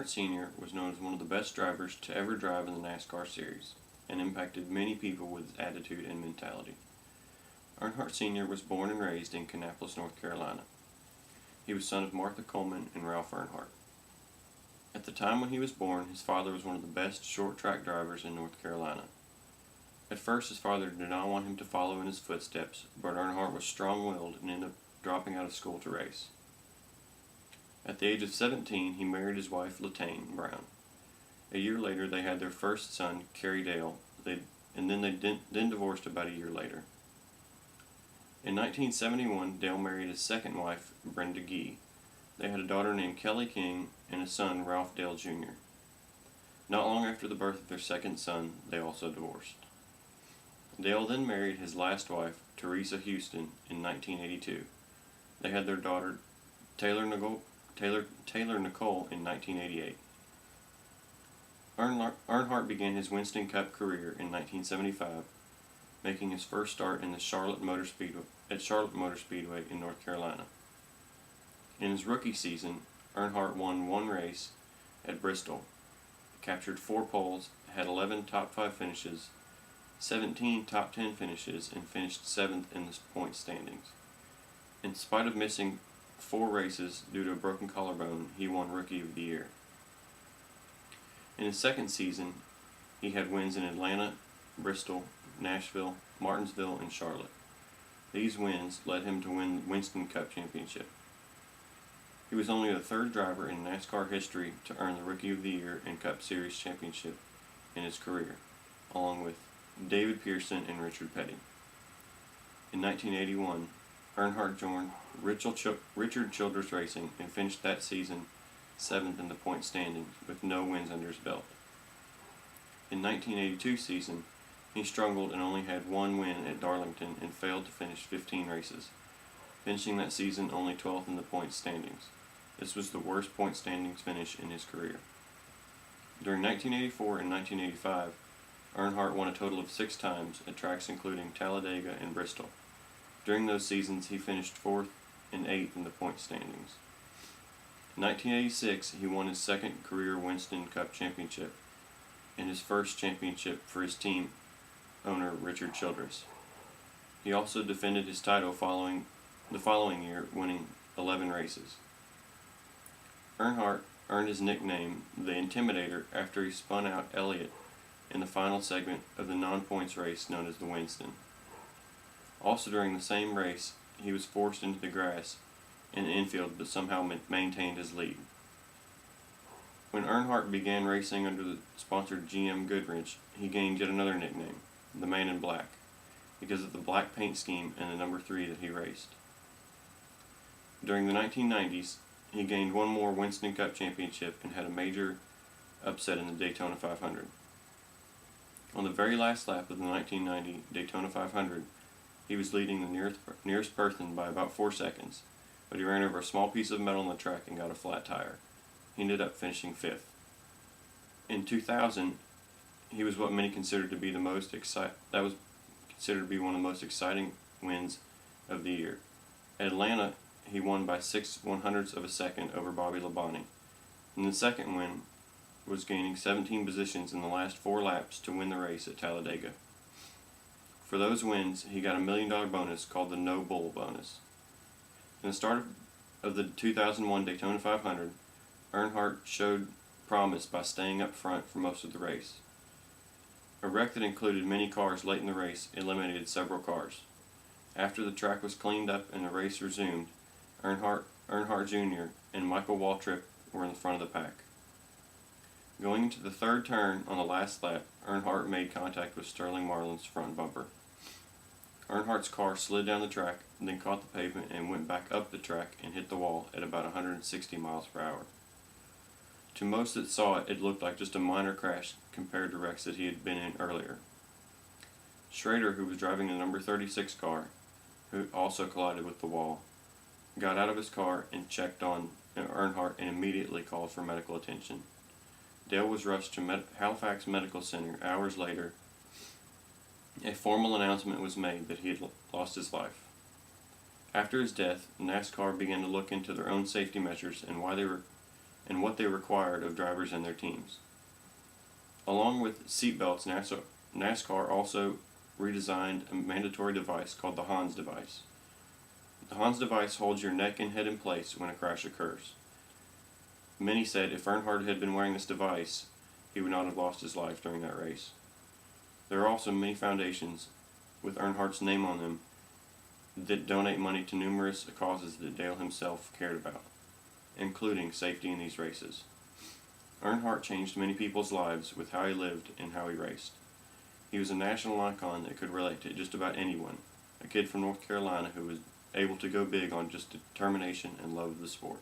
Earnhardt Sr. was known as one of the best drivers to ever drive in the NASCAR series, and impacted many people with his attitude and mentality. Earnhardt Sr. was born and raised in Kannapolis, North Carolina. He was son of Martha Coleman and Ralph Earnhardt. At the time when he was born, his father was one of the best short-track drivers in North Carolina. At first, his father did not want him to follow in his footsteps, but Earnhardt was strong-willed and ended up dropping out of school to race. At the age of 17, he married his wife, Latane Brown. A year later, they had their first son, Kerry Dale, and then they divorced about a year later. In 1971, Dale married his second wife, Brenda Gee. They had a daughter named Kelly King and a son, Ralph Dale Jr. Not long after the birth of their second son, they also divorced. Dale then married his last wife, Teresa Houston, in 1982. They had their daughter, Taylor Nicole, in 1988. Earnhardt began his Winston Cup career in 1975, making his first start in the Charlotte Motor Speedway in North Carolina. In his rookie season, Earnhardt won one race at Bristol, captured 4 poles, had 11 top 5 finishes, 17 top 10 finishes, and finished 7th in the point standings. In spite of missing 4 races due to a broken collarbone, he won Rookie of the Year. In his second season, he had wins in Atlanta, Bristol, Nashville, Martinsville, and Charlotte. These wins led him to win the Winston Cup Championship. He was only the 3rd driver in NASCAR history to earn the Rookie of the Year and Cup Series championship in his career, along with David Pearson and Richard Petty. In 1981, Earnhardt joined Richard Childress Racing and finished that season 7th in the point standings with no wins under his belt. In 1982 season, he struggled and only had 1 win at Darlington and failed to finish 15 races, finishing that season only 12th in the point standings. This was the worst point standings finish in his career. During 1984 and 1985, Earnhardt won a total of 6 times at tracks including Talladega and Bristol. During those seasons, he finished 4th and 8th in the point standings. In 1986, he won his second career Winston Cup championship and his first championship for his team owner Richard Childress. He also defended his title the following year, winning 11 races. Earnhardt earned his nickname the Intimidator after he spun out Elliott in the final segment of the non-points race known as the Winston. Also during the same race, he was forced into the grass in the infield but somehow maintained his lead. When Earnhardt began racing under the sponsored GM Goodrich, he gained yet another nickname, the Man in Black, because of the black paint scheme and the number 3 that he raced. During the 1990s, he gained one more Winston Cup championship and had a major upset in the Daytona 500. On the very last lap of the 1990 Daytona 500, he was leading the nearest person by about 4 seconds, but he ran over a small piece of metal on the track and got a flat tire. He ended up finishing 5th. In 2000, he was what many considered to be one of the most exciting wins of the year. At Atlanta, he won by 6/100ths of a second over Bobby Labonte. And the second win was gaining 17 positions in the last 4 laps to win the race at Talladega. For those wins, he got a $1 million bonus called the No Bull bonus. In the start of the 2001 Daytona 500, Earnhardt showed promise by staying up front for most of the race. A wreck that included many cars late in the race eliminated several cars. After the track was cleaned up and the race resumed, Earnhardt Jr. and Michael Waltrip were in the front of the pack. Going into the 3rd turn on the last lap, Earnhardt made contact with Sterling Marlin's front bumper. Earnhardt's car slid down the track, then caught the pavement and went back up the track and hit the wall at about 160 miles per hour. To most that saw it, it looked like just a minor crash compared to wrecks that he had been in earlier. Schrader, who was driving the number 36 car, who also collided with the wall, got out of his car and checked on Earnhardt and immediately called for medical attention. Dale was rushed to Halifax Medical Center hours later. A formal announcement was made that he had lost his life. After his death, NASCAR began to look into their own safety measures and why they were and what they required of drivers and their teams. Along with seatbelts, NASCAR also redesigned a mandatory device called the Hans device. The Hans device holds your neck and head in place when a crash occurs. Many said if Earnhardt had been wearing this device, he would not have lost his life during that race. There are also many foundations with Earnhardt's name on them that donate money to numerous causes that Dale himself cared about, including safety in these races. Earnhardt changed many people's lives with how he lived and how he raced. He was a national icon that could relate to just about anyone, a kid from North Carolina who was able to go big on just determination and love of the sport.